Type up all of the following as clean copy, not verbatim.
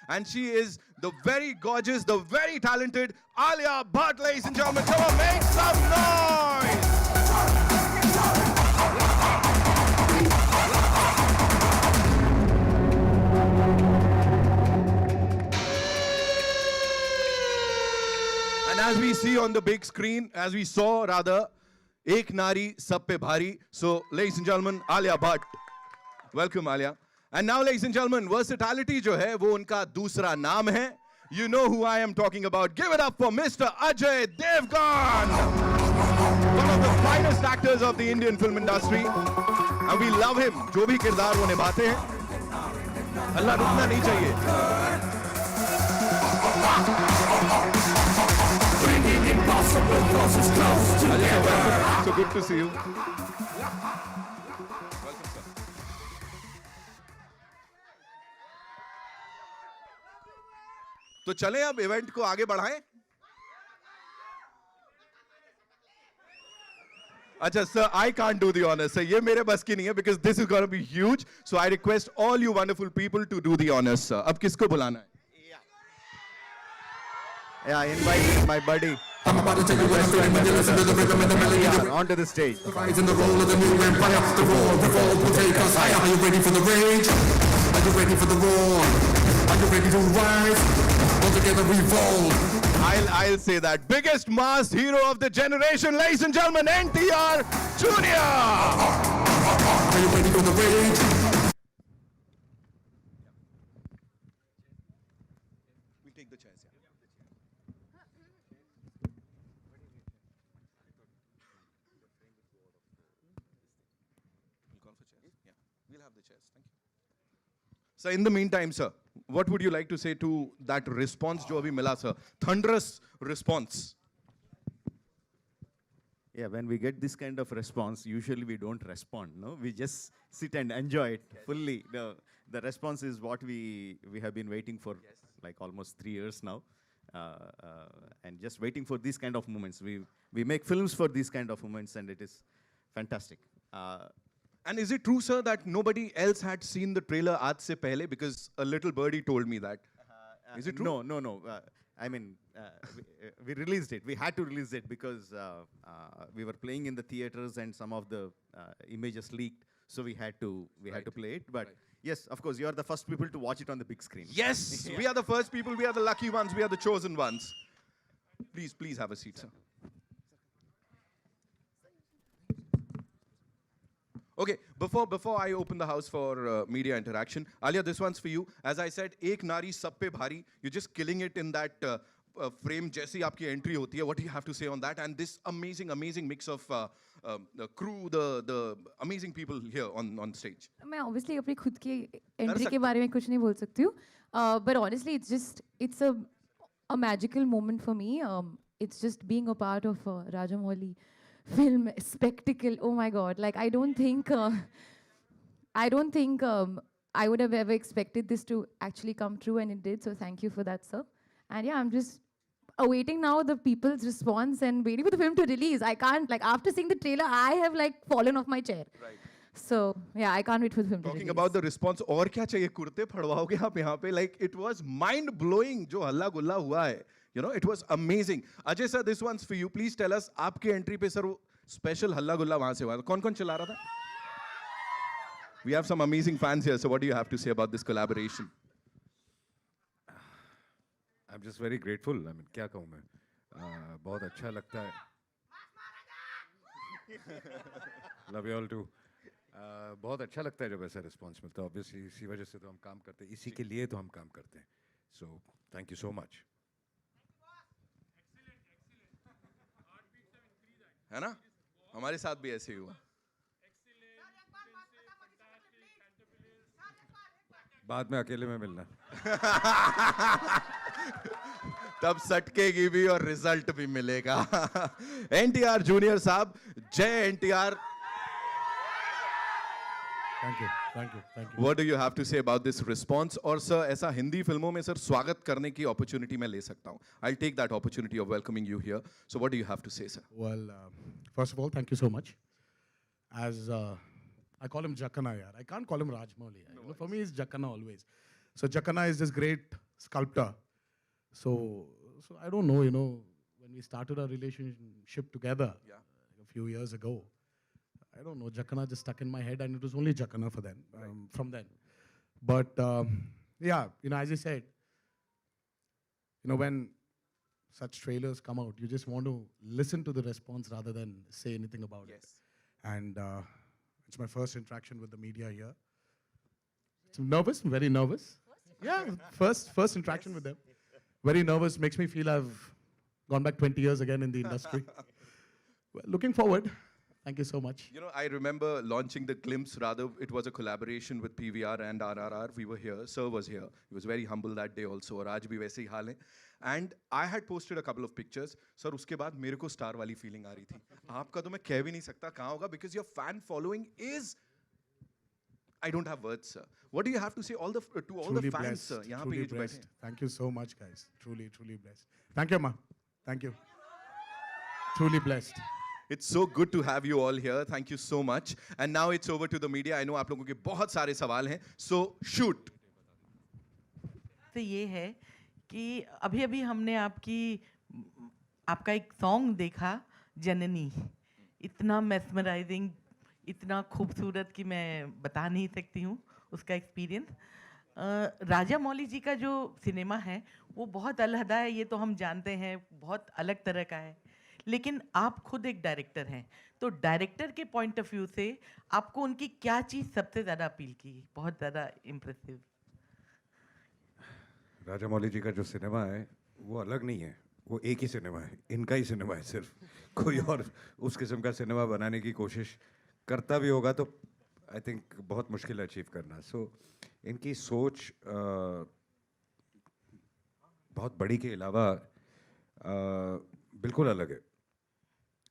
and she is the very gorgeous, the very talented Alia Bhatt, ladies and gentlemen. Come on, make some noise! And as we see on the big screen, as we saw rather, Ek Nari Sab Pe Bhari. So, ladies and gentlemen, Alia Bhatt. Welcome, Alia. And now, ladies and gentlemen, versatility jo hai, wo unka dusra naam hai. You know who I am talking about. Give it up for Mr. Ajay Devgan. One of the finest actors of the Indian film industry. And we love him. जो भी किरदार वो निभाते हैं, अल्लाह रुकना नहीं चाहिए. So good to see you. तो चलें अब इवेंट को आगे बढ़ाएं. अच्छा sir, I can't do the honors. Sir, ये मेरे बस की नहीं है because this is going to be huge. So I request all you wonderful people to do the honors, sir. अब किसको बुलाना है? Yeah, invite my buddy. I'm about to take you with listen to the rhythm and the melody. Onto the stage. The rise and the roll of the new empire. The roar, revolt will take us higher. Are you ready for the rage? Are you ready for the roar? Are you ready to rise? All together we fall. I'll say that. Biggest mass hero of the generation, ladies and gentlemen, NTR Jr. Are you ready for the rage? We take the chairs. We'll have the chairs. Thank you. So in the meantime, sir, what would you like to say to that response jo abhi mila, sir? Thunderous response. Yeah, when we get this kind of response, usually we don't respond, no? We just sit and enjoy it fully. The response is what we have been waiting for like almost 3 years now. And just waiting for these kind of moments. We make films for these kind of moments and it is fantastic. And is it true, sir, that nobody else had seen the trailer aaj se pehle? Because a little birdie told me that. Is it true? No. I mean, we released it. We had to release it because we were playing in the theaters and some of the images leaked. So we had to play it. But yes, of course, you are the first people to watch it on the big screen. Yes, we are the first people. We are the lucky ones. We are the chosen ones. Please have a seat, sir. Okay, before I open the house for media interaction, Alia, this one's for you. As I said, Ek Nari Sab Pe Bhari. You're just killing it in that frame. जैसी आपकी entry होती है, what do you have to say on that? And this amazing mix of the crew, the amazing people here on stage. मैं obviously अपनी खुद की entry के बारे में कुछ नहीं बोल सकती हूँ. But honestly, it's a magical moment for me. It's just being a part of Rajamouli film spectacle. Oh my God! Like I don't think I would have ever expected this to actually come true, and it did. So thank you for that, sir. And yeah, I'm just awaiting now the people's response and waiting for the film to release. I can't, like, after seeing the trailer, I have like fallen off my chair. Right. So yeah, I can't wait for the film to release. Talking about the response, और क्या चाहिए? कुर्ते फड़वाओगे आप यहाँ पे? Like it was mind blowing जो हल्ला गुल्ला हुआ है. You know, it was amazing. Ajay sir, this one's for you. Please tell us, आपके entry पे sir special हल्ला गुल्ला वहाँ से हुआ. कौन चला रहा था? We have some amazing fans here. So what do you have to say about this collaboration? I'm just very grateful. I mean, क्या कहूँ मैं? बहुत अच्छा लगता है. Love you all too. बहुत अच्छा लगता है जब ऐसा response मिलता है. Obviously इसी वजह से तो हम काम करते हैं. इसी के लिए तो हम काम करते हैं. So thank you so much. है ना? हमारे साथ भी ऐसे ही हुआ. बाद में अकेले में मिलना. तब सटकेगी भी और रिजल्ट भी मिलेगा. एनटीआर जूनियर साहब, जय NTR. Thank you. What do you have to say about this response? और सर ऐसा हिंदी फिल्मों में सर स्वागत करने की opportunity मैं ले सकता हूँ. I'll take that opportunity of welcoming you here. So what do you have to say, sir? Well, first of all, thank you so much. As I call him Jakkana, yaar. I can't call him Rajmouli. For me, it's Jakkana always. So Jakkana is this great sculptor. So I don't know, you know, when we started our relationship together a few years ago, I don't know, Jakana just stuck in my head, and it was only Jakana for then, from then. But yeah, you know, as I said, you know, when such trailers come out, you just want to listen to the response rather than say anything about it. And it's my first interaction with the media here. So nervous, very nervous. Yeah, first interaction with them. Very nervous, makes me feel I've gone back 20 years again in the industry. Well, looking forward. Thank you so much. You know, I remember launching the Glimpse, rather, it was a collaboration with PVR and RRR. We were here, Sir was here. He was very humble that day also, और आज भी वैसे ही हाल है. And I had posted a couple of pictures. Sir, उसके बाद मेरे को star वाली फीलिंग आ रही थी. आपका तो मैं कह भी नहीं सकता कहाँ होगा, because your fan following is, I don't have words, sir. What do you have to say to all Truly the fans, blessed. sir? यहाँ पे Truly ये जो बैठे blessed. हैं. Thank you so much, guys. Truly, truly blessed. Thank you, Ma. Thank you. Truly blessed. It's so good to have you all here. Thank you so much. And now it's over to the media. I know आप लोगों के बहुत सारे सवाल हैं. So shoot. तो ये है कि अभी अभी हमने आपका एक सॉन्ग देखा, जननी, इतना मेस्मराइजिंग, इतना खूबसूरत कि मैं बता नहीं सकती हूँ उसका एक्सपीरियंस. राजा मौली जी का जो सिनेमा है वो बहुत अलहदा है, ये तो हम जानते हैं, बहुत अलग तरह का है. लेकिन आप खुद एक डायरेक्टर हैं, तो डायरेक्टर के पॉइंट ऑफ व्यू से आपको उनकी क्या चीज़ सबसे ज़्यादा अपील की, बहुत ज़्यादा इम्प्रेसिव? राजा मौली जी का जो सिनेमा है वो अलग नहीं है, वो एक ही सिनेमा है, इनका ही सिनेमा है सिर्फ. कोई और उस किस्म का सिनेमा बनाने की कोशिश करता भी होगा तो आई थिंक बहुत मुश्किल है अचीव करना. सो इनकी सोच बहुत बड़ी के अलावा बिल्कुल अलग है.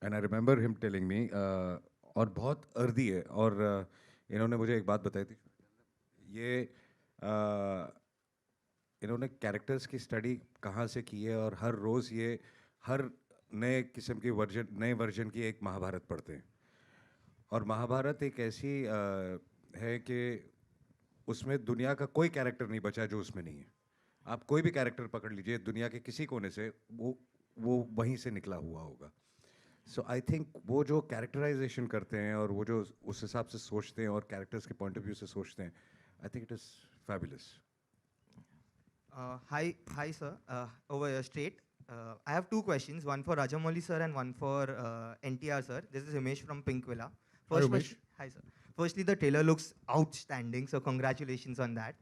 And I remember him telling me, और बहुत अर्दी है. और इन्होंने मुझे एक बात बताई थी, ये इन्होंने कैरेक्टर्स की स्टडी कहाँ से की है, और हर रोज़ ये हर नए किस्म की नए वर्जन की एक महाभारत पढ़ते हैं. और महाभारत एक ऐसी है कि उसमें दुनिया का कोई कैरेक्टर नहीं बचा जो उसमें नहीं है. आप कोई भी कैरेक्टर पकड़ लीजिए दुनिया के किसी कोने से, वो वहीं से निकला हुआ होगा. सो आई थिंक वो जो कैरेक्टराइजेशन करते हैं और वो जो उस हिसाब से सोचते हैं और कैरेक्टर्स के पॉइंट ऑफ व्यू से सोचते हैं, I think it is fabulous. Hi, sir. Over here, straight. I have two questions, one for Rajamouli sir and one for NTR sir. This is Himesh from Pink Villa. Hi, Himesh. Hi, sir. Firstly, the trailer looks outstanding, so congratulations on that.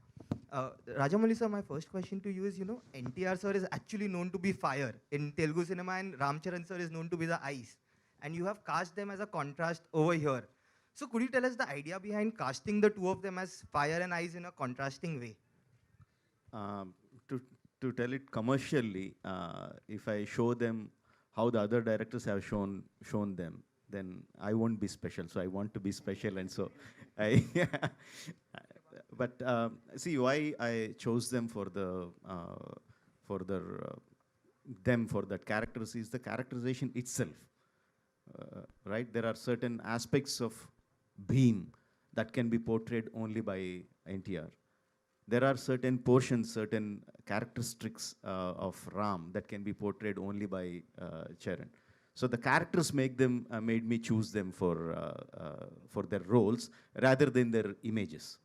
Rajamouli sir, my first question to you is, you know, NTR sir is actually known to be fire in Telugu cinema, and Ram Charan sir is known to be the ice. And you have cast them as a contrast over here. So could you tell us the idea behind casting the two of them as fire and ice in a contrasting way? To tell it commercially, if I show them how the other directors have shown them, then I won't be special. So I want to be special, and so I. But see why I chose them for that characters is the characterization itself. Right? There are certain aspects of Bhim that can be portrayed only by NTR. There are certain portions, certain characteristics of Ram that can be portrayed only by Charan. So the characters made me choose them for their roles rather than their images.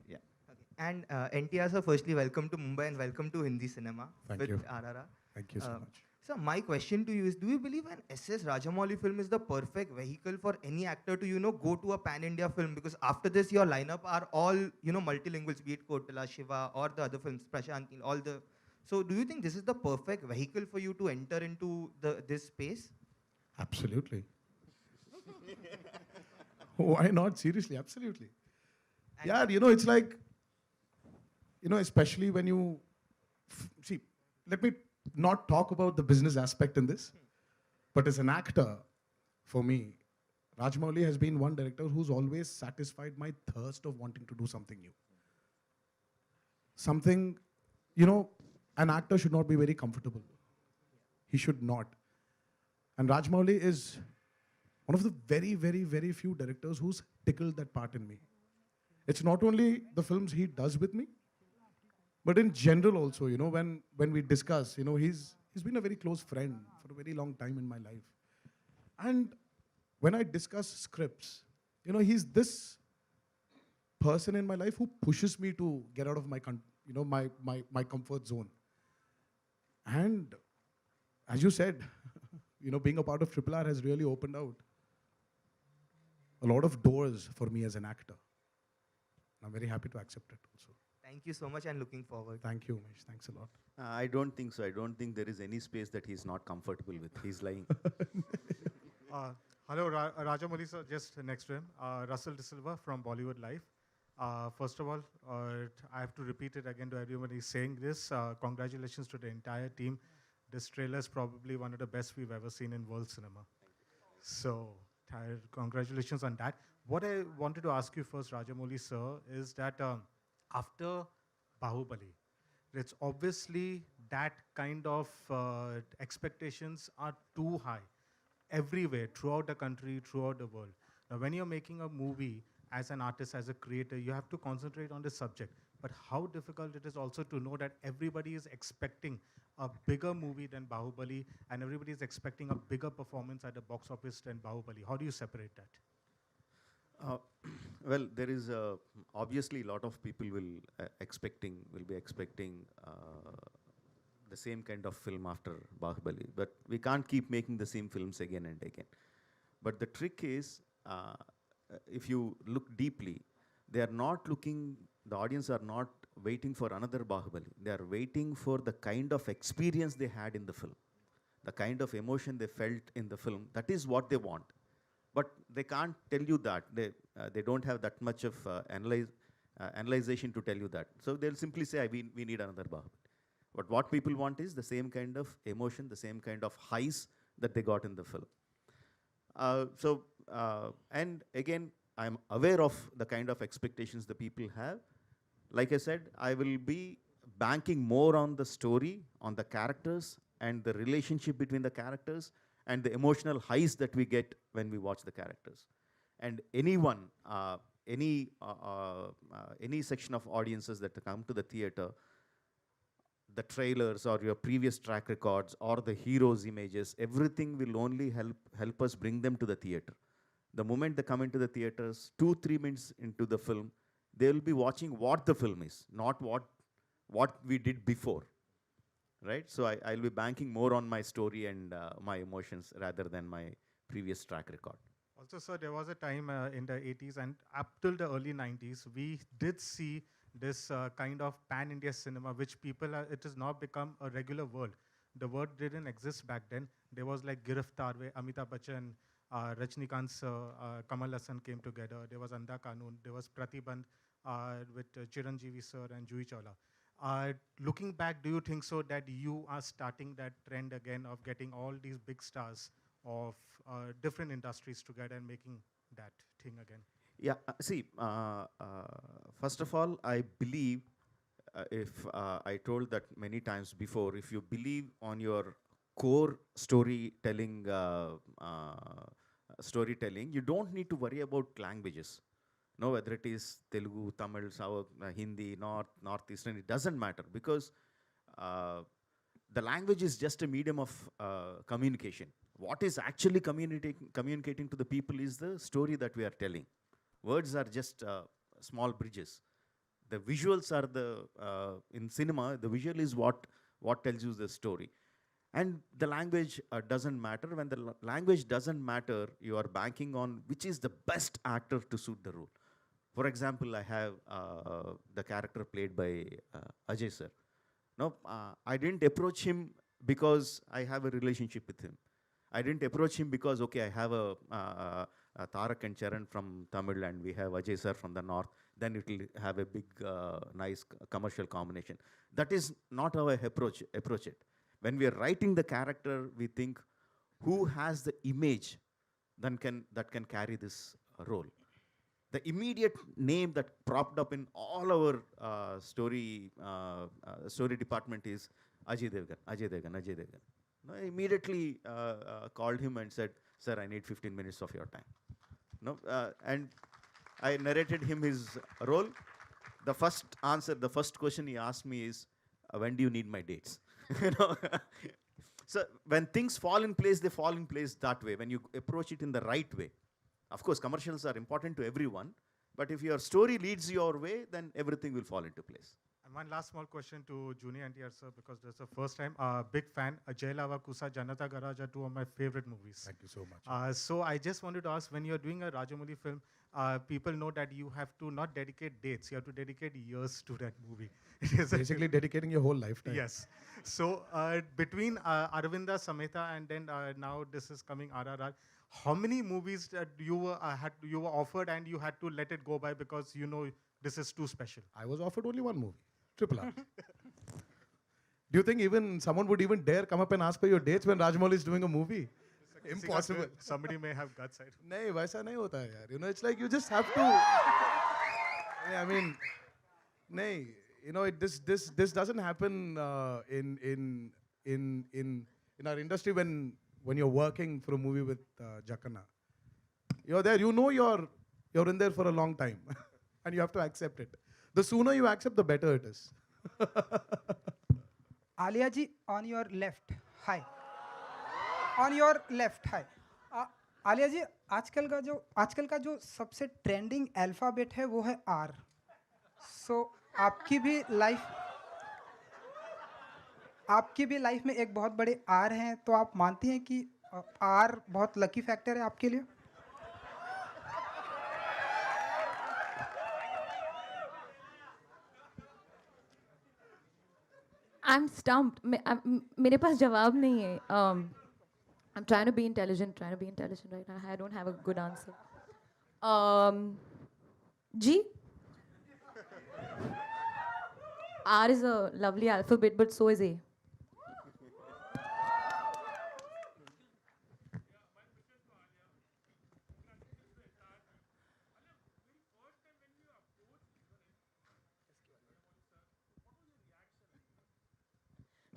Yeah. Okay. And NTR sir, firstly, welcome to Mumbai and welcome to Hindi cinema Thank with you. RRR. Thank you so much. So my question to you is, do you believe an SS Rajamouli film is the perfect vehicle for any actor to, you know, go to a pan-India film? Because after this, your lineup are all, you know, multilinguals, be it Kotala, Shiva, or the other films, Prashant, all the... So do you think this is the perfect vehicle for you to enter into this space? Absolutely. Why not? Seriously, absolutely. Yeah, you know, it's like, you know, especially when you... See, let me not talk about the business aspect in this, but as an actor, for me, Rajamouli has been one director who's always satisfied my thirst of wanting to do something new. Something, you know, an actor should not be very comfortable. He should not. And Rajamouli is one of the very, very, very few directors who's tickled that part in me. It's not only the films he does with me, But in general also, you know, when we discuss, you know, he's been a very close friend for a very long time in my life. And when I discuss scripts, you know, he's this person in my life who pushes me to get out of my, you know, my comfort zone. And as you said, you know, being a part of Triple R has really opened out a lot of doors for me as an actor. I'm very happy to accept it also. Thank you so much and looking forward. Thank you, Umesh. Thanks a lot. I don't think so. I don't think there is any space that he's not comfortable with. He's lying. Hello, Rajamouli sir, just next to him. Russell De Silva from Bollywood Live. First of all, I have to repeat it again to everyone who's saying this. Congratulations to the entire team. This trailer is probably one of the best we've ever seen in world cinema. So, congratulations on that. What I wanted to ask you first, Rajamouli sir, is that after Bahubali, it's obviously that kind of expectations are too high everywhere, throughout the country, throughout the world. Now, when you're making a movie as an artist, as a creator, you have to concentrate on the subject. But how difficult it is also to know that everybody is expecting a bigger movie than Bahubali, and everybody is expecting a bigger performance at the box office than Bahubali. How do you separate that? Well, there is obviously a lot of people will be expecting the same kind of film after Bahubali, but we can't keep making the same films again and again. But the trick is, if you look deeply, the audience are not waiting for another Bahubali. They are waiting for the kind of experience they had in the film, the kind of emotion they felt in the film. That is what they want. But they can't tell you that. They don't have that much of analyzation to tell you that. So they'll simply say, we need another Bahubali. But what people want is the same kind of emotion, the same kind of highs that they got in the film. And again, I'm aware of the kind of expectations the people have. Like I said, I will be banking more on the story, on the characters, and the relationship between the characters, and the emotional highs that we get when we watch the characters. And anyone, any section of audiences that come to the theater, the trailers or your previous track records or the heroes' images, everything will only help us bring them to the theater. The moment they come into the theaters, 2-3 minutes into the film, they will be watching what the film is, not what we did before. Right? So I'll be banking more on my story and my emotions rather than my previous track record. Also, sir, there was a time in the 80s and up till the early 90s, we did see this kind of pan-India cinema, which it has now become a regular word. The word didn't exist back then. There was like Giriftar, where Amitabh Bachchan, Rajnikant sir, Kamal Hassan came together. There was Andha Kanun. There was Pratibandh with Chiranjeevi sir and Juhi Chawla. Looking back, do you think so that you are starting that trend again of getting all these big stars of different industries together and making that thing again? Yeah, see, first of all, I believe, if I told that many times before, if you believe on your core storytelling, you don't need to worry about languages. No, whether it is Telugu, Tamil, South, Hindi, Northeastern, it doesn't matter, because the language is just a medium of communication. What is actually communicating to the people is the story that we are telling. Words are just small bridges. The visuals are in cinema, the visual is what tells you the story. And the language doesn't matter. When the language doesn't matter, you are banking on which is the best actor to suit the role. For example, I have the character played by Ajay sir. No, I didn't approach him because I have a relationship with him. I didn't approach him because, okay, I have a Tarak and Charan from Tamil and we have Ajay sir from the north, then it will have a big, nice commercial combination. That is not how I approach it. When we are writing the character, we think, who has the image that can carry this role? The immediate name that propped up in all our story department is Ajay Devgan. No, I immediately called him and said, sir, I need 15 minutes of your time. No, and I narrated him his role. the first answer, the first question he asked me is, when do you need my dates? You know? So when things fall in place, they fall in place that way, when you approach it in the right way. Of course, commercials are important to everyone, but if your story leads your way, then everything will fall into place. And one last small question to Junior NTR sir, because this is the first time. Big fan. Jai Lava Kusa, Janata Garage are two of my favorite movies. Thank you so much. So I just wanted to ask, when you're doing a Rajamouli film, people know that you have to not dedicate dates, you have to dedicate years to that movie. It is Basically dedicating your whole lifetime. Yes. So between Aravinda Sameta and then now this is coming RRR, how many movies that you were offered and you had to let it go by because you know this is too special? I was offered only one movie, Triple R. Do you think even someone would even dare come up and ask for your dates when Rajamouli is doing a movie? Impossible. Somebody may have guts. नहीं वैसा नहीं होता है यार. You know, it's like you just have to. I mean, नहीं. You know, this doesn't happen in our industry when you're working for a movie with Jackana. You're there. You know you're in there for a long time, and you have to accept it. The sooner you accept, the better it is. Alia ji, on your left. Hi. On your left. Hi. Alia जी, आजकल का जो सबसे trending alphabet है वो है R. So आपकी भी life में एक बहुत बड़े R हैं, तो आप मानती हैं कि R बहुत लकी फैक्टर है आपके लिए? I'm stumped. मेरे पास जवाब नहीं है. I'm trying to be intelligent right now. I don't have a good answer. G. R is a lovely alphabet, but so is A.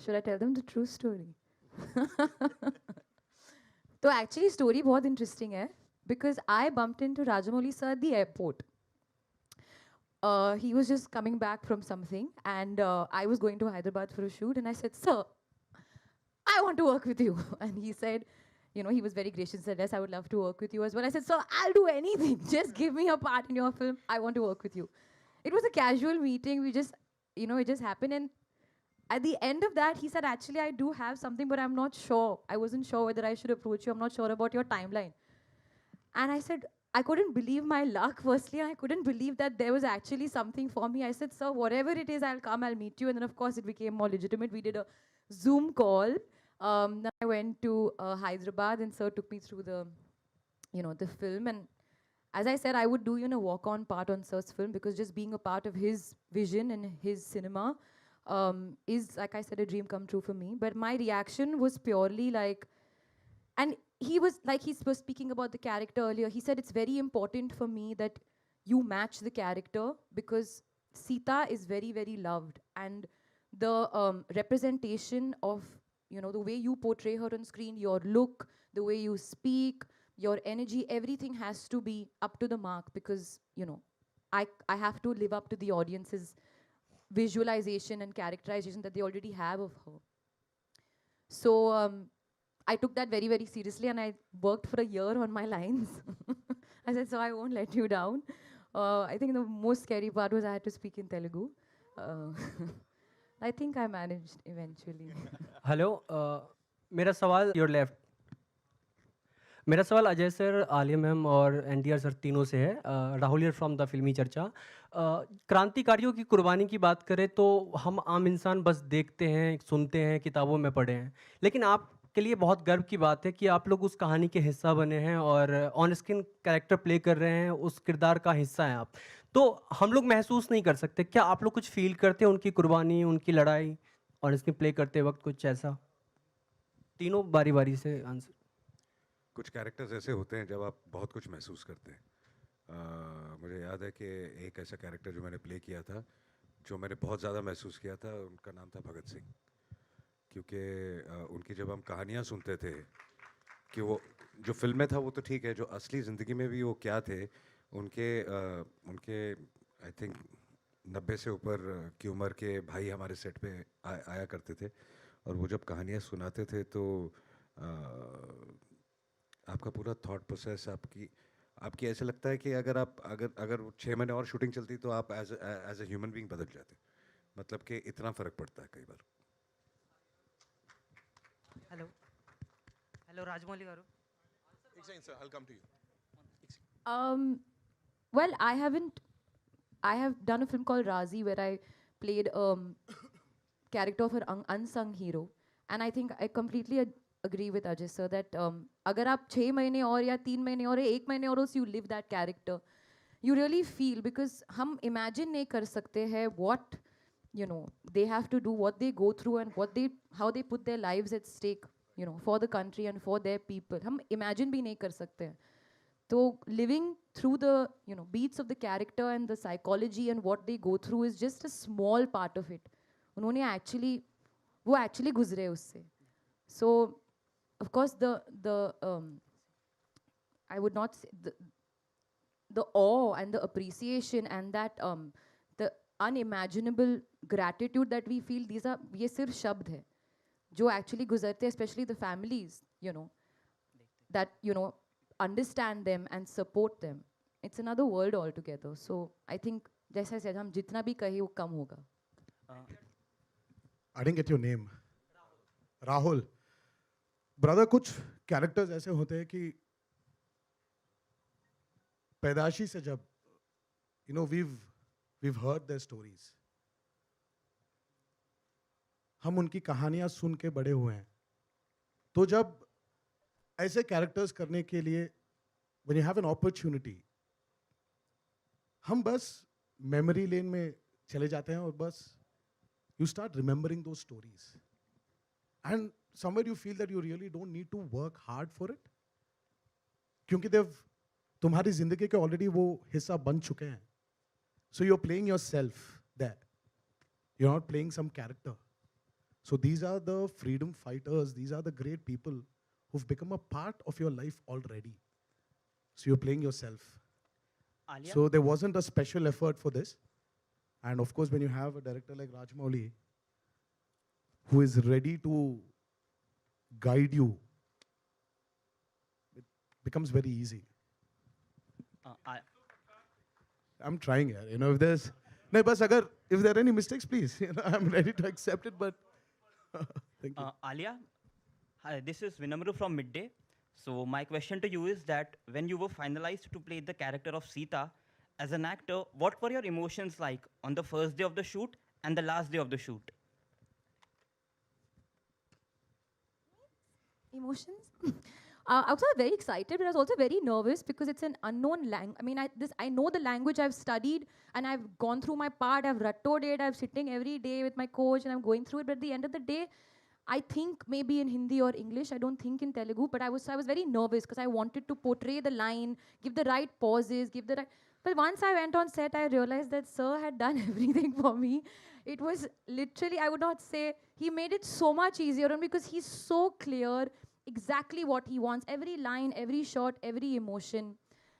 Should I tell them the true story? So actually story बहुत interesting है, because I bumped into Rajamouli sir at the airport. He was just coming back from something, and I was going to Hyderabad for a shoot, and I said, "Sir, I want to work with you." And he said, you know, he was very gracious and said, "Yes, I would love to work with you as well." I said, "Sir, I'll do anything. Just give me a part in your film. I want to work with you." It was a casual meeting. We just, you know, it just happened. And at the end of that, he said, "Actually, I do have something, but I'm not sure. I wasn't sure whether I should approach you. I'm not sure about your timeline." And I said, I couldn't believe my luck, firstly, and I couldn't believe that there was actually something for me. I said, "Sir, whatever it is, I'll come, I'll meet you." And then, of course, it became more legitimate. We did a Zoom call. Then I went to Hyderabad, and sir took me through the, you know, the film. And as I said, I would do, you know, walk-on part on sir's film, because just being a part of his vision and his cinema is, like I said, a dream come true for me. But my reaction was purely like, and he was speaking about the character earlier. He said, "It's very important for me that you match the character, because Sita is very, very loved. And the representation of, you know, the way you portray her on screen, your look, the way you speak, your energy, everything has to be up to the mark, because, you know, I have to live up to the audience's visualization and characterization that they already have of her." So I took that very, very seriously, and I worked for a year on my lines. I said, "So I won't let you down." I think the most scary part was I had to speak in Telugu. I think I managed eventually. Hello मेरा सवाल your left मेरा सवाल Ajay sir, Alia ma'am और NTR sir तीनों से है. Rahul here from the फिल्मी चर्चा. क्रांतिकारियों की कुर्बानी की बात करें तो हम आम इंसान बस देखते हैं, सुनते हैं, किताबों में पढ़े हैं, लेकिन आपके लिए बहुत गर्व की बात है कि आप लोग उस कहानी के हिस्सा बने हैं और ऑन स्क्रीन कैरेक्टर प्ले कर रहे हैं, उस किरदार का हिस्सा हैं आप. तो हम लोग महसूस नहीं कर सकते, क्या आप लोग कुछ फील करते हैं उनकी कुर्बानी, उनकी लड़ाई ऑन स्क्रीन प्ले करते वक्त, कुछ ऐसा? तीनों बारी बारी से आंसर. कुछ कैरेक्टर्स ऐसे होते हैं जब आप बहुत कुछ महसूस करते हैं. मुझे याद है कि एक ऐसा कैरेक्टर जो मैंने प्ले किया था, जो मैंने बहुत ज़्यादा महसूस किया था, उनका नाम था भगत सिंह. क्योंकि उनकी जब हम कहानियाँ सुनते थे कि वो जो फिल्म में था वो तो ठीक है, जो असली ज़िंदगी में भी वो क्या थे, उनके आई थिंक 90 से ऊपर की उम्र के भाई हमारे सेट पे आया करते थे और वो जब कहानियाँ सुनाते थे तो आपका पूरा थॉट प्रोसेस आपकी ऐसे लगता है कि अगर 6 महीने और शूटिंग चलती तो आप एज अ ह्यूमन बीइंग बदल जाते, मतलब कि इतना फ़र्क पड़ता है कई बार. Hello hello Rajamouli garu I'll come to you. Well, I have done a film called Razi where I played character of an unsung hero, and I think I completely agree with Ajay sir that अगर आप 6 महीने और या 3 महीने और 1 महीने और you live that character, you really feel, because हम imagine नहीं कर सकते हैं what you know they have to do, what they go through, and how they put their lives at stake, you know, for the country and for their people. हम imagine भी नहीं कर सकते हैं. So living through the beats of the character and the psychology and what they go through is just a small part of it. उन्होंने वो actually गुजरे उससे. So of course the I would not say the awe and the appreciation and that the unimaginable gratitude that we feel, ये सिर्फ शब्द है जो actually गुजरते, especially the families, that understand them and support them. It's another world altogether. So I think, जैसे I said, हम जितना भी कहे वो कम होगा. I didn't get your name. Rahul. Brother, कुछ characters ऐसे होते हैं कि पैदाशी से जब we've heard their stories. हम उनकी कहानियां सुन के बड़े हुए हैं. तो जब ऐसे कैरेक्टर्स करने के लिए when you have an opportunity, हम बस मेमोरी लेन में चले जाते हैं और बस you start remembering those stories. And somewhere you feel that you really don't need to work hard for it. क्योंकि तुम्हारी जिंदगी के ऑलरेडी वो हिस्सा बन चुके हैं. So you're playing yourself there. You're not playing some character. So these are the freedom fighters. These are the great people who've become a part of your life already. So you're playing yourself. Alia? So there wasn't a special effort for this. And of course, when you have a director like Rajamouli, who is ready to guide you, it becomes very easy. I'm trying here. If there's... No, but if there are any mistakes, please. I'm ready to accept it, but... Thank you. Alia, hi, this is Vinamru from Midday. So my question to you is that when you were finalized to play the character of Sita, as an actor, what were your emotions like on the first day of the shoot and the last day of the shoot? Emotions? I was very excited, but I was also very nervous because it's an unknown language. I mean, I know the language, I've studied, and I've gone through my part, I've rattoed it, I'm sitting every day with my coach, and I'm going through it. But at the end of the day, I think maybe in Hindi or English, I don't think in Telugu, but I was very nervous because I wanted to portray the line, give the right pauses, give the right... But once I went on set, I realized that Sir had done everything for me. It was literally, I would not say, he made it so much easier on me because he's so clear exactly what he wants, every line, every shot, every emotion.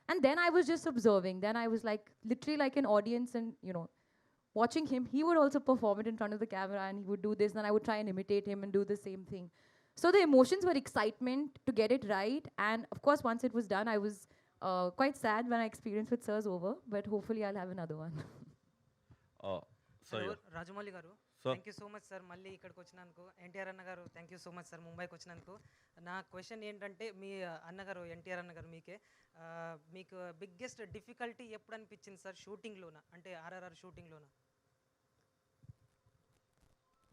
And then I was just observing. Then I was like, literally like an audience and, watching him. He would also perform it in front of the camera and he would do this, and I would try and imitate him and do the same thing. So the emotions were excitement to get it right. And of course, once it was done, I was quite sad when I experienced with Sir's over, but hopefully I'll have another one. Rajamouli garu, thank you so much sir మళ్ళీ ఇక్కడికి వచ్చినందుకు. ఎన్టీఆర్ అన్న గారు thank you so much sir ముంబైకి వచ్చినందుకు. నా question ఏంటంటే మీ అన్నగారు ఎన్టీఆర్ అన్న గారు మీకు బిగ్గెస్ట్ డిఫికల్టీ ఎప్పుడు అనిపించింది సార్ షూటింగ్లోన, అంటే RRR షూటింగ్లోన?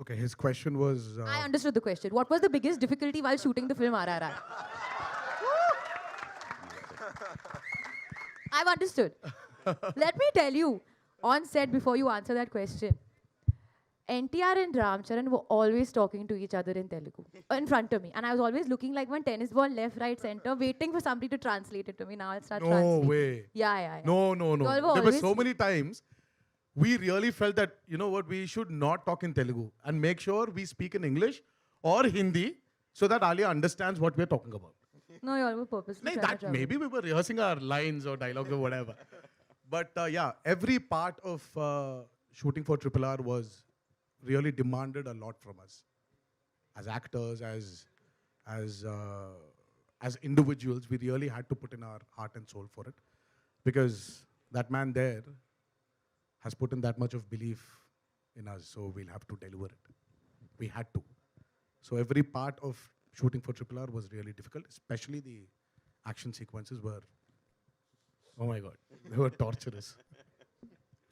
Okay, his question was... I understood the question. What was the biggest difficulty while shooting the film RRR? I've understood. Let me tell you, on set, before you answer that question, NTR and Ramcharan were always talking to each other in Telugu, in front of me. And I was always looking like one tennis ball, left, right, center, waiting for somebody to translate it to me. Now I'll start translating. No way. Yeah. No. Y'all were There were so always- many times we really felt that, we should not talk in Telugu and make sure we speak in English or Hindi so that Alia understands what we're talking about. No, y'all were purposely Like trying to that, trouble maybe we were rehearsing our lines or dialogues or whatever. But yeah, every part of shooting for Triple R was really demanded a lot from us as actors, as individuals. We really had to put in our heart and soul for it, because that man there has put in that much of belief in us, so we'll have to deliver it. We had to. So every part of shooting for Triple R was really difficult, especially the action sequences were, oh my God, they were torturous.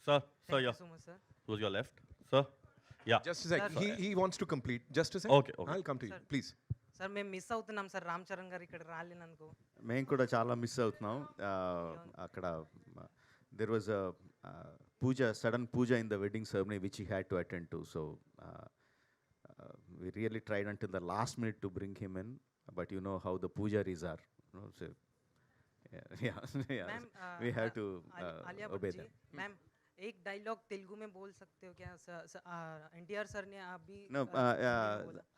Sir, Thank you yeah. so much, sir. Who's your left? Sir? Yeah. Just a sec. Sir. He wants to complete. Just a sec. Okay, okay. I'll come to you. Sir. Please. Sir మేము miss అవుతున్నాం sir Ram Charan garu ఇక్కడ రాలేనందుకు మేము కూడా చాలా miss అవుతున్నాం అక్కడ there was puja sudden puja in the wedding ceremony which he had to attend to so we really tried until the last minute to bring him in, but you know how the pujaris are, you know, so yeah. Ma'am We have to Alia obey Bhatt ji them. Ma'am एक dialogue Telugu में बोल सकते हो क्या NTR sir ने अभी No,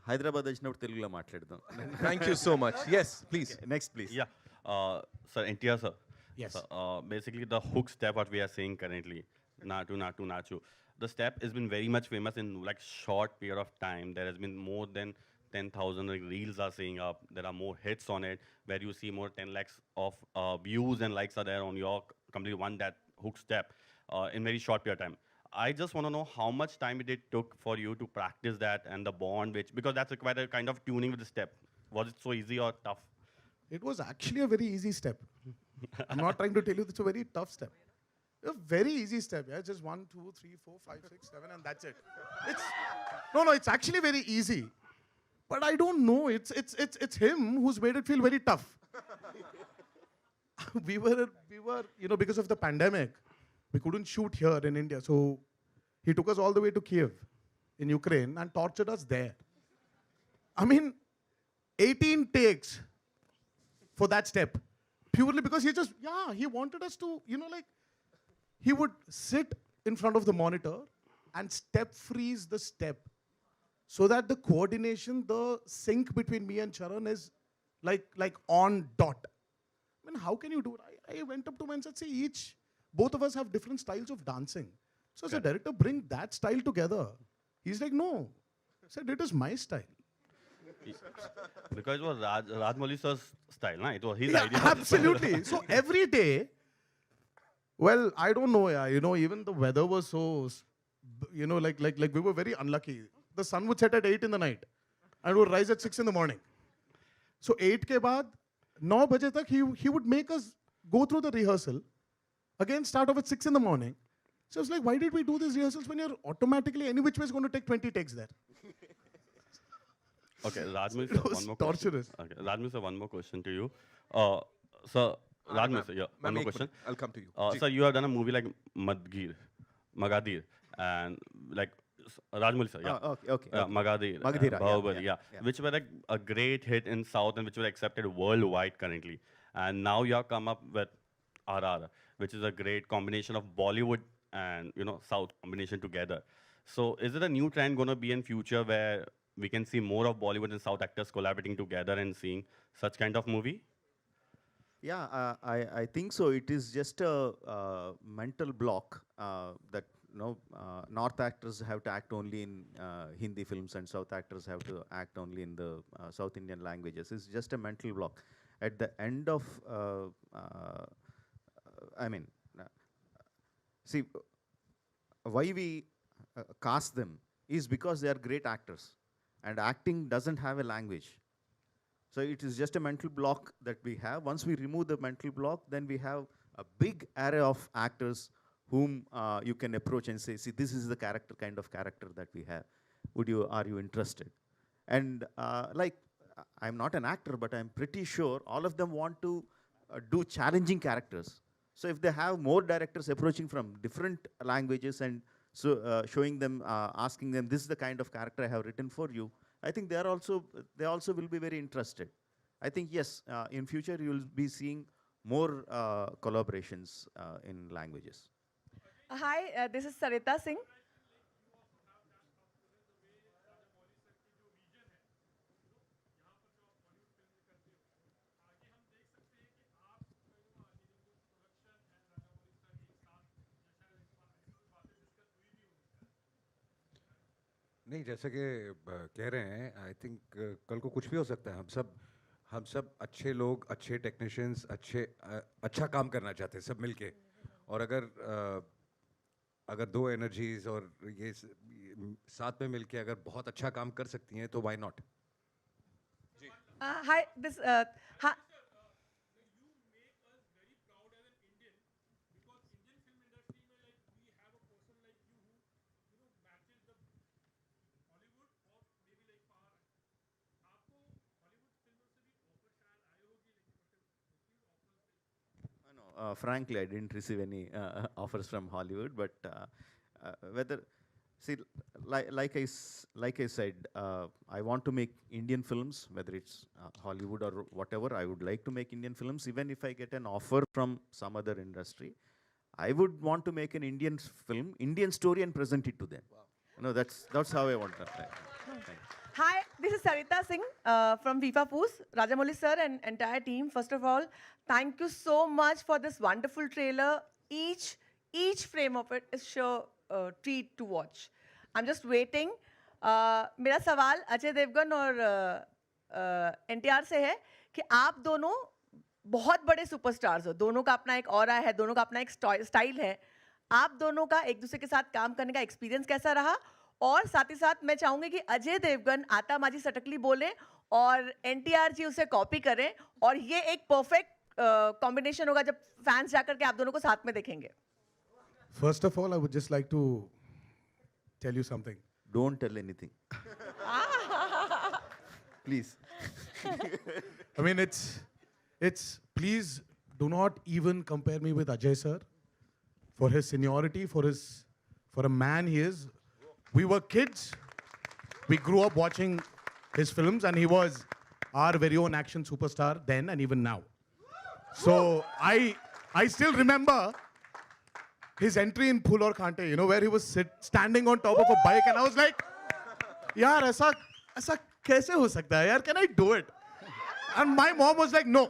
Hyderabad వచ్చినప్పుడు తెలుగులో మాట్లాడదాం. Thank you so much. Yes, please. Next, please. Yeah. Sir, NTR, sir. Yes. Sir, basically, the hook step, what we are saying currently, Natu, Natu, Nachu. The step has been very much famous in like short period of time. There has been more than 10,000 like, reels are saying up. There are more hits on it, where you see more 10 lakhs of views and likes are there on your complete one that hook step in very short period of time. I just want to know how much time it took for you to practice that and the bond, which because that's quite a kind of tuning with the step. Was it so easy or tough? It was actually a very easy step. I'm not trying to tell you it's a very tough step. A very easy step, yeah. Just 1, 2, 3, 4, 5, 6, 7, and that's it. It's no, it's actually very easy. But I don't know. It's him who's made it feel very tough. we were, you know, because of the pandemic, we couldn't shoot here in India. So he took us all the way to Kiev in Ukraine and tortured us there. I mean, 18 takes for that step. Purely because he wanted us to, you know, like, he would sit in front of the monitor and step freeze the step so that the coordination, the sync between me and Charan is like on dot. I mean, how can you do it? I went up to him and said, see, both of us have different styles of dancing. So as a director, bring that style together. He's like, no. I said, it is my style. Because it was Rajmouli sir's style, na? It was his Yeah, idea. absolutely. So every day, well, I don't know, yeah. You know, even the weather was so, you know, like we were very unlucky. The sun would set at 8 in the night and would rise at 6 in the morning. So 8 ke baad, 9 baje tak, he would make us go through the rehearsal. Again, start off at 6 in the morning. So it's like, why did we do these rehearsals when you're automatically, any which way is going to take 20 takes there? Okay, Rajmouli It sir, was one more torturous. question. Okay, Rajmouli sir, one more question to you. Sir, Rajmouli sir, yeah, one more question. I'll come to you. Sir, you have done a movie like Magadir, and like Rajmouli sir, yeah. Okay. Magadir, Magadhira, Bahubali, yeah. which were like a great hit in South and which were accepted worldwide currently. And now you have come up with RR, which is a great combination of Bollywood and, you know, South combination together. So is it a new trend going to be in future where we can see more of Bollywood and South actors collaborating together and seeing such kind of movie? Yeah, I think so. It is just a mental block that North actors have to act only in Hindi films and South actors have to act only in the South Indian languages. It's just a mental block. At the end of, see, why we cast them is because they are great actors. And acting doesn't have a language. So it is just a mental block that we have. Once we remove the mental block, then we have a big array of actors whom you can approach and say, see, this is the kind of character that we have. Are you interested? And like, I'm not an actor, but I'm pretty sure all of them want to do challenging characters. So if they have more directors approaching from different languages and so showing them, asking them, this is the kind of character I have written for you, I think they also will be very interested. I think, yes, in future you will be seeing more collaborations in languages. Hi, this is Sarita Singh. नहीं, जैसे कि कह रहे हैं, I think कल को कुछ भी हो सकता है। हम सब अच्छे लोग, अच्छे टेक्नीशियंस, अच्छा काम करना चाहते हैं सब मिलके। और अगर दो एनर्जीज और ये साथ में मिलके अगर बहुत अच्छा काम कर सकती हैं तो why not. Hi, this. Hi. Frankly, I didn't receive any offers from Hollywood, but whether, see, like I said, I want to make Indian films, whether it's Hollywood or whatever. I would like to make Indian films, even if I get an offer from some other industry. I would want to make an Indian film, Indian story, and present it to them. Wow. You know, that's how I want to. Hi, this is Sarita Singh from FIFA Poos, Rajamouli sir and entire team. First of all, thank you so much for this wonderful trailer. Each frame of it is sure treat to watch. I'm just waiting. मेरा सवाल अजय देवगन और NTR से है कि आप दोनों बहुत बड़े सुपरस्टार्स हो, दोनों का अपना एक ऑरा है, दोनों का अपना एक स्टाइल है. आप दोनों का एक दूसरे के साथ काम करने का एक्सपीरियंस कैसा रहा? और साथ ही साथ मैं चाहूंगी कि अजय देवगन आता माजी सटकली बोले और NTR जी उसे कॉपी करें और ये एक परफेक्ट कॉम्बिनेशन होगा जब फैंस जाकर के आप दोनों को साथ में देखेंगे. First of all, I would just like to tell you something. Don't tell anything. Please. I mean, it's please do not even compare me with Ajay sir for his seniority, for a man he is. We were kids. We grew up watching his films, and he was our very own action superstar then and even now. So I still remember his entry in Phul Aur Kante, you know, where he was standing on top of a bike, and I was like, yaar, aisa kaise ho sakta hai, yaar, can I do it? And my mom was like, no.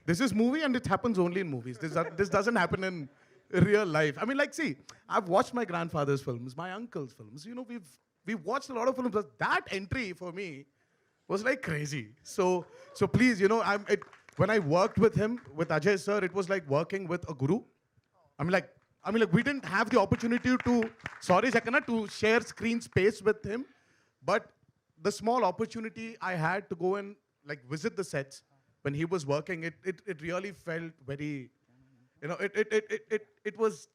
This is movie and it happens only in movies. This doesn't happen in real life. I mean, like, see, I've watched my grandfather's films, my uncle's films. You know, we've watched a lot of films, but that entry for me was like crazy. So please, you know, when I worked with him, with Ajay sir, it was like working with a guru. I mean, like, we didn't have the opportunity to share screen space with him, but the small opportunity I had to go and like visit the sets when he was working, it really felt very, you know, it was,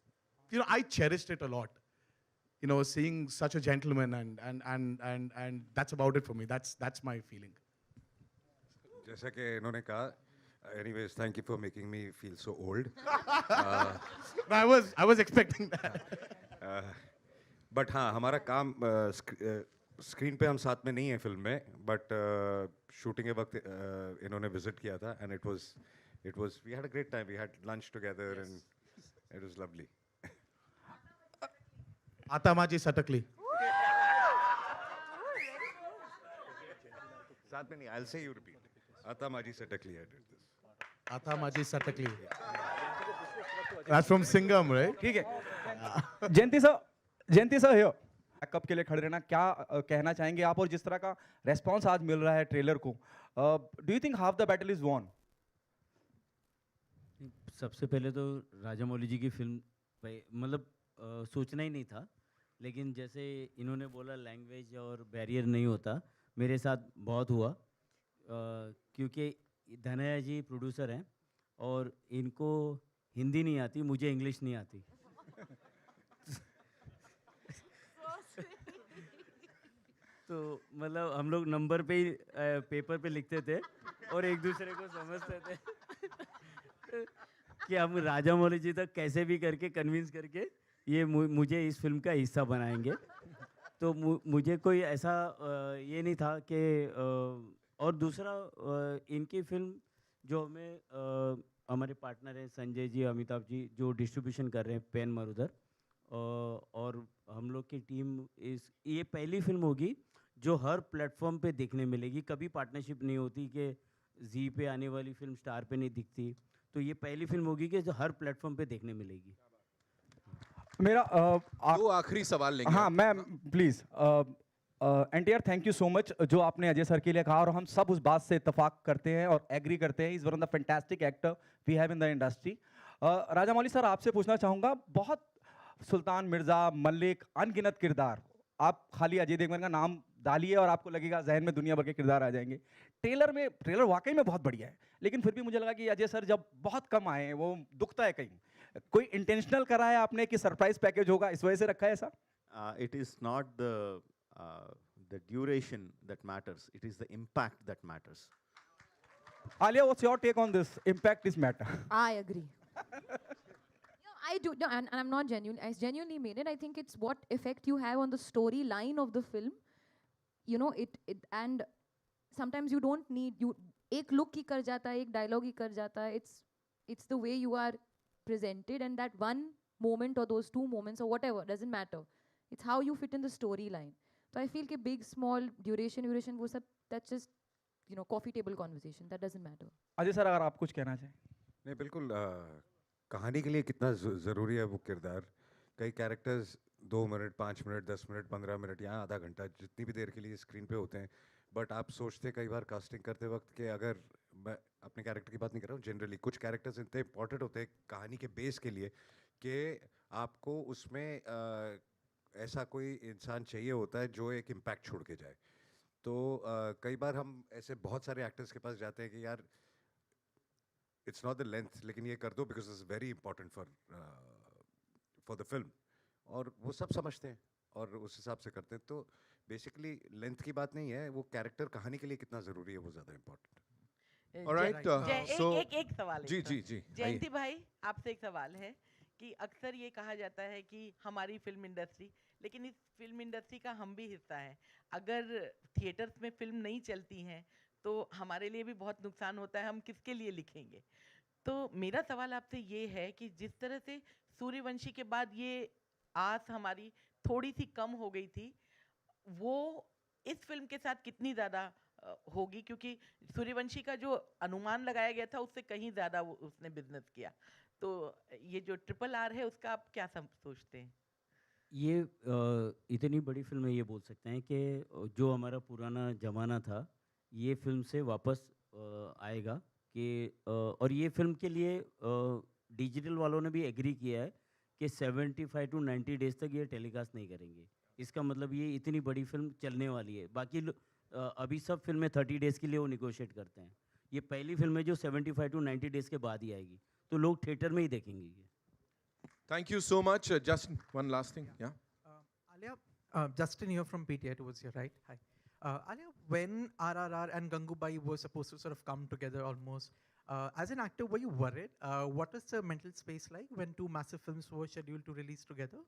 you know, I cherished it a lot. You know, seeing such a gentleman and that's about it for me. That's my feeling. जैसा कि इन्होंने कहा, anyways, thank you for making me feel so old. I was expecting that. But हाँ, हमारा काम screen पे हम साथ में नहीं है फिल्म में, but शूटिंग के वक्त इन्होंने विजिट किया था, and it was we had a great time. We had lunch together, yes. And it was lovely. Ata Maji Satakli. साथ में नहीं, I'll say you repeat. Ata Maji Satakli, I did this. Ata Maji Satakli. That's from Singham, right? ठीक है. जयंती sir here. कब के लिए खड़े रहना, क्या कहना चाहेंगे आप, और जिस तरह का रेस्पॉन्स आज मिल रहा है ट्रेलर को, do you think half the battle is won? सबसे पहले तो राजामौली जी की फिल्म मतलब सोचना ही नहीं था, लेकिन जैसे इन्होंने बोला लैंग्वेज और बैरियर नहीं होता, मेरे साथ बहुत हुआ, क्योंकि धनया जी प्रोड्यूसर हैं और इनको हिंदी नहीं आती, मुझे इंग्लिश नहीं आती. तो मतलब हम लोग नंबर पे ही पेपर पे लिखते थे और एक दूसरे को समझते थे कि हम राजामौली जी तक कैसे भी करके कन्विंस करके ये मुझे इस फिल्म का हिस्सा बनाएंगे. तो मुझे कोई ऐसा ये नहीं था कि और दूसरा इनकी फिल्म जो हमें हमारे पार्टनर हैं संजय जी, अमिताभ जी, जो डिस्ट्रीब्यूशन कर रहे हैं पेन मरुधर, और हम लोग की टीम ये पहली फिल्म होगी जो हर प्लेटफॉर्म पे देखने मिलेगी. कभी पार्टनरशिप नहीं होती कि जी पे आने वाली फिल्म स्टार पे नहीं दिखती, तो ये पहली फिल्म होगी कि जो हर प्लेटफॉर्म पे देखने मिलेगी. मेरा दो आखिरी सवाल लेंगे। हाँ मैं please NTR thank you so much जो आपने अजय सर के लिए कहा और हम सब उस बात से इत्तेफाक करते हैं और एग्री करते हैं। Is one of the fantastic actor we have in the industry. Rajamouli sir आपसे पूछना चाहूँगा, बहुत सुल्तान मिर्जा, मलिक, अनगिनत किरदार, आप खाली अजय देवगन का नाम डालिए और आपको लगेगा जहन में दुनिया भर के किरदार आ जाएंगे। ट्रेलर वाकई में बहुत बढ़िया है, लेकिन फिर भी मुझे लगा कि अजय सर जब बहुत कम आए हैं वो दुखता है कहीं। कोई इंटेंशनल करा है आपने कि सरप्राइज पैकेज होगा इस वजह से रखा है ऐसा? It is not the duration that matters. It is the impact that matters. Alia, what's your take on this? Impact is matter. I agree. I do, no, and I'm not genuine. I genuinely mean it. I think it's what effect you have on the storyline of the film. You know, and sometimes you don't need you. एक look ही कर जाता है, एक dialogue ही कर जाता है. It's the way you are presented, and that one moment or those two moments or whatever doesn't matter. It's how you fit in the storyline. So I feel कि big, small, duration वो सब that's just coffee table conversation. That doesn't matter. Ajay sir अगर आप कुछ कहना चाहें? नहीं बिल्कुल, कहानी के लिए कितना ज़रूरी है वो किरदार। कई characters 2 minute, 5 minute, 10 minute, 15 minute या आधा घंटा जितनी भी देर के लिए स्क्रीन पे होते हैं, बट आप सोचते कई बार कास्टिंग करते वक्त कि अगर मैं अपने कैरेक्टर की बात नहीं कर रहा हूँ, जनरली कुछ कैरेक्टर्स इतने इंपॉर्टेंट होते हैं कहानी के बेस के लिए कि आपको उसमें ऐसा कोई इंसान चाहिए होता है जो एक इम्पैक्ट छोड़ के जाए। तो कई बार हम ऐसे बहुत सारे एक्टर्स के पास जाते हैं कि यार इट्स नॉट द लेंथ, लेकिन ये कर दो because it's very important for the film, और वो सब समझते हैं और उस हिसाब से करते हैं। तो बेसिकली लेंथ की बात नहीं है, वो कैरेक्टर कहानी के लिए कितना ज़रूरी है वो ज़्यादा इम्पोर्टेंट। Alright, so एक सवाल है। जी जयंती भाई, आपसे एक सवाल है कि अक्सर ये कहा जाता है कि हमारी फिल्म इंडस्ट्री, लेकिन इस फिल्म इंडस्ट्री का हम भी हिस्सा है। अगर थिएटर्स में फिल्म नहीं चलती हैं तो हमारे लिए भी बहुत नुकसान होता है, हम किसके लिए लिखेंगे? तो मेरा सवाल आपसे ये है कि जिस तरह से सूर्यवंशी के बाद ये आस हमारी थोड़ी सी कम हो गई थी, वो इस फिल्म के साथ कितनी ज़्यादा होगी? क्योंकि सूर्यवंशी का जो अनुमान लगाया गया था उससे कहीं ज़्यादा उसने बिजनेस किया। तो ये जो RRR है उसका आप क्या सोचते हैं? ये इतनी बड़ी फिल्म है, ये बोल सकते हैं कि जो हमारा पुराना ज़माना था ये फिल्म से वापस आएगा कि और ये फिल्म के लिए डिजिटल वालों ने भी एग्री किया है कि 75 to 90 डेज तक ये टेलीकास्ट नहीं करेंगे। इसका मतलब ये इतनी बड़ी फिल्म चलने वाली है। बाकी अभी सब फिल्में 30 डेज़ के लिए वो निगोशिएट करते हैं। ये पहली फिल्म है जो 75 to 90 डेज़ के बाद ही आएगी, तो लोग थिएटर में ही देखेंगे ये। Thank you so much. Justin, one last thing. Yeah. Alia, Justin here from PTI towards you, right? Hi. Alia, when RRR and Gangubai were supposed to sort of come together almost, as an actor, were you worried? What is the mental space like when two massive films were scheduled to release together?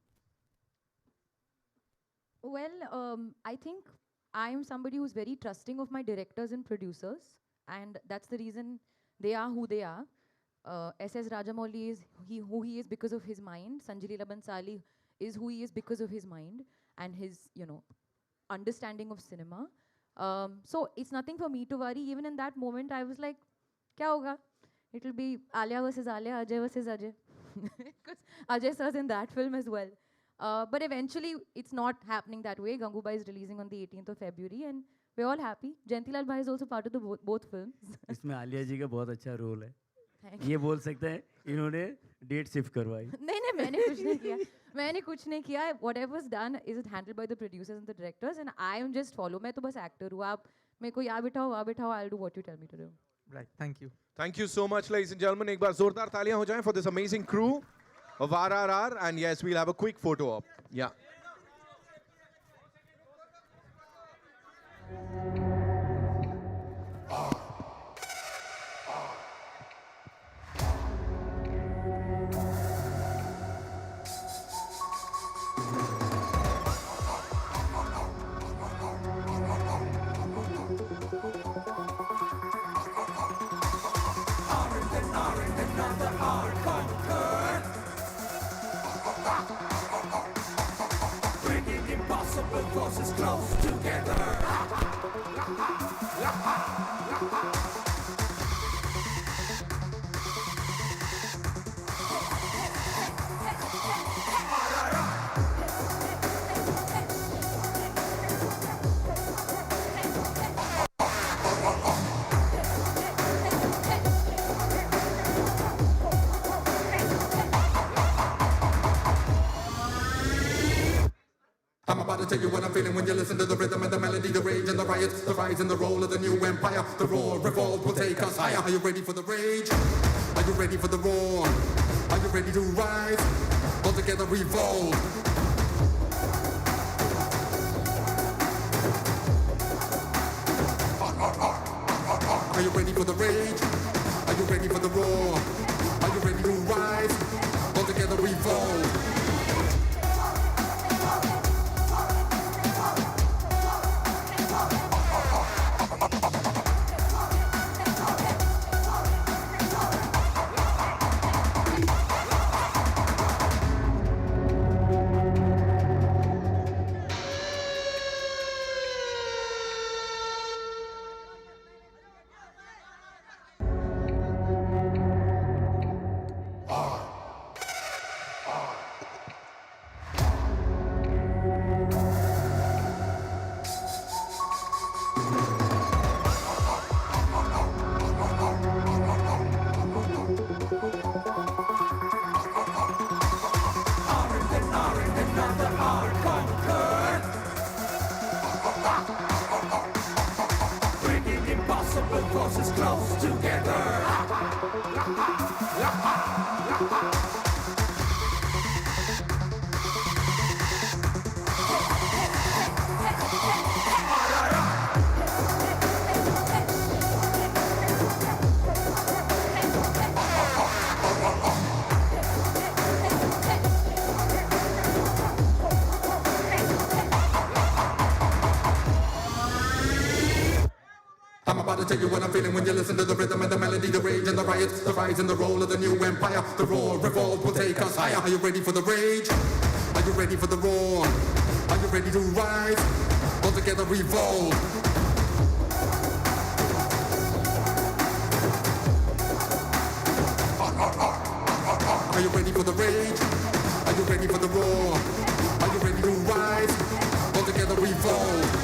Well, I think I am somebody who's very trusting of my directors and producers, and that's the reason they are who they are. S.S. Rajamouli is who he is because of his mind. Sanjay Leela Bhansali is who he is because of his mind and his, understanding of cinema. So it's nothing for me to worry. Even in that moment, I was like, kya hoga? It will be Alia versus Alia, Ajay versus Ajay. Because Ajay sir's in that film as well. But eventually, it's not happening that way. Gangubai is releasing on the 18th of February, and we're all happy. Jayantilal Bhai is also part of the both films. इसमें आलिया जी का बहुत अच्छा role है। Thank ये बोल सकते हैं इन्होंने डेट शिफ्ट करवाई। नहीं मैंने कुछ नहीं किया। Whatever's done is handled by the producers and the directors, and I am just follow. मैं तो बस actor हूँ। आप मेरे को यहाँ बिठाओ, I'll do what you tell me to do. Right. Thank you. Thank you so much, ladies and gentlemen. एक बार जोरदार तालियां हो जाएं for this amazing crew of RRR, and yes, we'll have a quick photo op. Yeah. Forces close together. I'm about to tell you what I'm feeling when you listen to the rhythm and the melody, the rage and the riots, the rise and the roll of the new empire. The roar, revolt will take us higher. Are you ready for the rage? Are you ready for the roar? Are you ready to rise? All together revolt. Are you ready for the rage? Are you ready for the roar? Are you ready to rise? All together revolt. Forces close together. I'm about to tell you what I'm feeling when you listen to the rhythm and the melody, the rage and the riots, the rise and the roll of the new empire. The roar, revolt will take us higher. Are you ready for the rage? Are you ready for the roar? Are you ready to rise? All together revolt. Are you ready for the rage? Are you ready for the roar? Are you ready to rise? All together revolt.